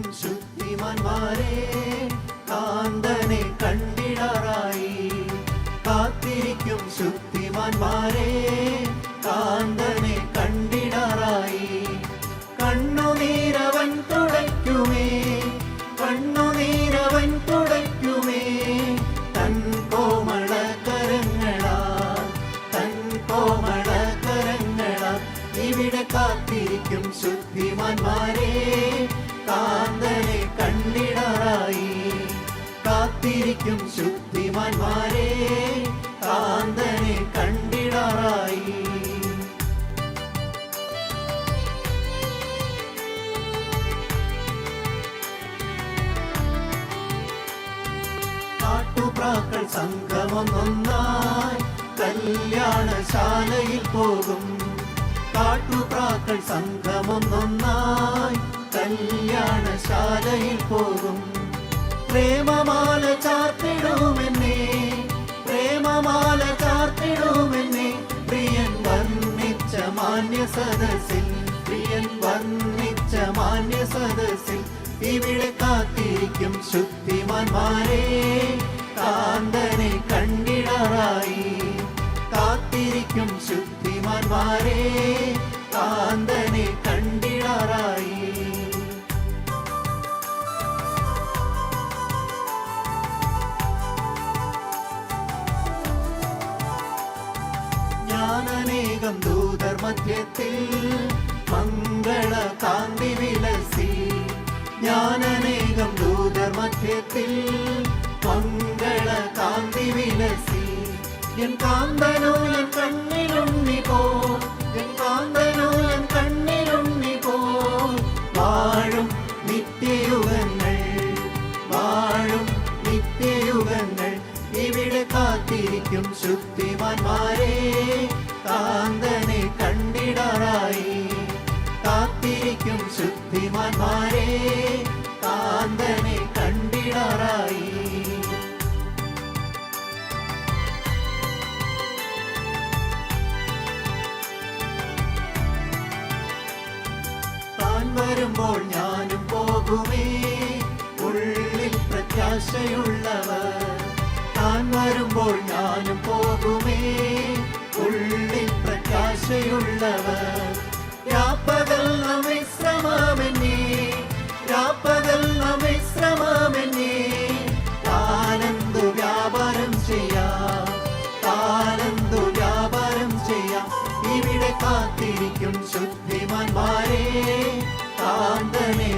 കാത്തിരിക്കും ശുദ്ധിമാന്മാരെ കാന്തനെ കണ്ടിടാറായി. കാത്തിരിക്കും ശുദ്ധിമാന്മാരെ കാന്തനെ കണ്ടിടാറായി. കണ്ണുനീരവൻ തുടയ്ക്കുമേ, കണ്ണുനീരവൻ തുടയ്ക്കുമേ, തൻ കോമളകരങ്ങളാൽ, തൻ കോമളകരങ്ങളാൽ. ഇവിടെ കാത്തിരിക്കും ശുദ്ധിമാന്മാരെ കാന്തനെ കണ്ടിടാറായി. കാത്തിരിക്കും ശുദ്ധിമാന്മാരെ കാന്തനെ കണ്ടിടാറായി. കാട്ടുപ്രാക്കൾ സംഗമമൊന്നായി കല്യാണശാലയിൽ പോകും. കാട്ടുപ്രാക്കൾ സംഗമമൊന്നായി കല്യാണശാലയിൽ പോകും. പ്രേമമാല ചാർത്തിടുമെന്നേ, പ്രേമമാല ചാർത്തിടുമെന്നേ, പ്രിയൻ വർണ്ണിച്ച മാന്യ സദസ്സിൽ, പ്രിയൻ വർണ്ണിച്ച മാന്യ സദസ്സിൽ. ഇവിടെ കാത്തിരിക്കും ശുദ്ധിമാന്മാരെ കാന്തനെ കണ്ടിടാറായി. കാത്തിരിക്കും ശുദ്ധിമാന്മാരെ കാന്തനെ കണ്ടിടാറായി. ഞാനനേകം ദൂതർ മധ്യത്തിൽ മംഗള കാന്തി വിലസി. ഞാനനേകം ദൂതർ മധ്യത്തിൽ മംഗള കാന്തി വിലസി. എൻ കാന്തനോ എൻ കണ്ണിലുണ്ണി പോ, എൻ കാന്തനോ എൻ കണ്ണിലുണ്ണി പോ. വാഴും നിത്യയുഗങ്ങൾ, വാഴും നിത്യയുഗങ്ങൾ. ഇവിടെ കാത്തിരിക്കും ശുദ്ധിമാന്മാരെ കാന്തനെ കണ്ടിടാറായി. കാത്തിരിക്കും ശുദ്ധിമാന്മാരെ കാന്തനെ കണ്ടിടാറായി. താൻ വരുമ്പോൾ ഞാനും പോകുമേ, ഉള്ളിൽ പ്രത്യാശയുള്ളവർ. താൻ വരുമ്പോൾ ഞാനും പോകുമേ, ഉള്ളിൽ പ്രത്യാശയുള്ളവർ. രാപ്പകൽ വിശ്രമമെന്നേ, രാപ്പകൽ വിശ്രമമെന്നേ. കാലന്തു വ്യാപാരം ചെയ്യാം, കാലന്തു വ്യാപാരം ചെയ്യാം. ഇവിടെ കാത്തിരിക്കും ശുദ്ധിമാന്മാരെ കാന്തനെ